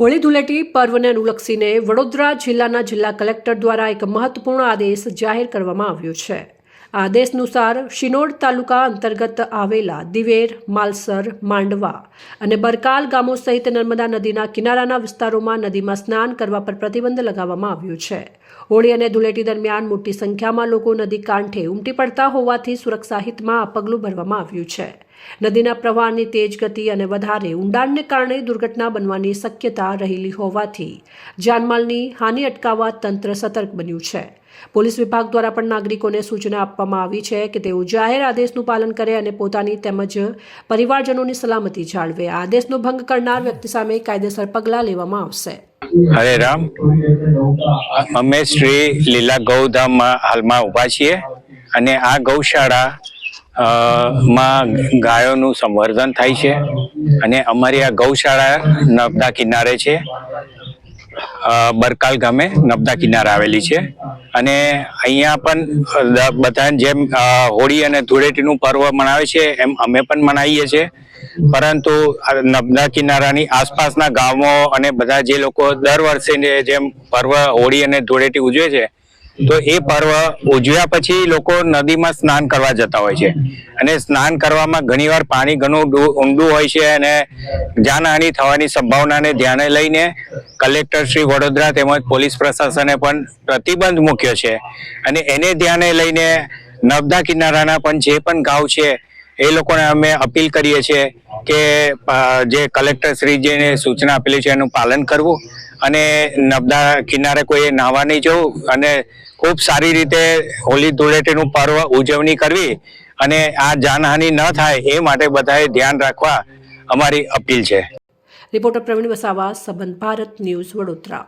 હોળી ધૂળેટી પર્વને અનુલક્ષીને વડોદરા જિલ્લાના જિલ્લા કલેક્ટર દ્વારા એક મહત્વપૂર્ણ આદેશ જાહેર કરવામાં આવ્યો છે। આ આદેશ અનુસાર શિનોડ તાલુકા અંતર્ગત આવેલા દિવેર, માલસર, માંડવા અને બરકાલ ગામો સહિત નર્મદા નદીના કિનારાના વિસ્તારોમાં નદીમાં સ્નાન કરવા પર પ્રતિબંધ લગાવવામાં આવ્યો છે। હોળી અને ધૂળેટી દરમિયાન મોટી સંખ્યામાં લોકો નદી કાંઠે ઉમટી પડતા હોવાથી સુરક્ષા હિતમાં આ પગલું ભરવામાં આવ્યું છે। નદીના પ્રવાહની તેજ ગતિ અને વધારે ઊંડાણને કારણે દુર્ઘટના બનવાની શક્યતા રહેલી હોવાથી જાનમાલની હાનિ અટકાવવા તંત્ર સતર્ક બન્યું છે। પોલીસ વિભાગ દ્વારા પણ નાગરિકોને સૂચના આપવામાં આવી છે કે તેઓ જાહેર આદેશનું પાલન કરે અને પોતાની તેમજ પરિવારજનોની સલામતી જાળવે। આ આદેશનો ભંગ કરનાર વ્યક્તિ સામે કાયદેસર પગલાં લેવામાં આવશે। હરે રામ, અમે શ્રી લીલા ગૌધામમાં હાલમાં ઊભા છીએ અને આ ગૌશાળા માં ગાયોનું સંવર્ધન થાય છે અને અમારી આ ગૌશાળા નર્મદા કિનારે છે। બરકાલ ગામે નર્મદા કિનારે આવેલી છે અને અહીંયા પણ બધા જેમ હોળી અને ધૂળેટીનું પર્વ મનાવે છે એમ અમે પણ મનાવીએ છીએ, પરંતુ નર્મદા કિનારાની આસપાસના ગામો અને બધા જે લોકો દર વર્ષે જેમ પર્વ હોળી અને ધૂળેટી ઉજવે છે તો એ પર્વ ઉજવ્યા પછી લોકો નદીમાં સ્નાન કરવા જતા હોય છે અને સ્નાન કરવામાં ઘણીવાર પાણી ઘણું ઊંડું હોય છે અને જાનહાનિ થવાની સંભાવનાને ધ્યાને લઈને કલેક્ટર શ્રી વડોદરા તેમજ પોલીસ પ્રશાસને પણ પ્રતિબંધ મૂક્યો છે અને એને ધ્યાને લઈને નર્મદા કિનારાના પણ જે પણ ગામ છે એ લોકોને અમે અપીલ કરીએ છીએ કે જે કલેક્ટર શ્રીજીને સૂચના આપેલી છે એનું પાલન કરવું અને નર્મદા કિનારે કોઈ નાહવા નહીં જવું અને ખૂબ સારી રીતે હોળી ધૂળેટીનું પર્વ ઉજવણી કરવી અને આ જાનહાનિ ન થાય એ માટે બધાએ ધ્યાન રાખવા અમારી અપીલ છે। રિપોર્ટર પ્રવીણ વસાવા, સંબંધ ભારત ન્યૂઝ, વડોદરા।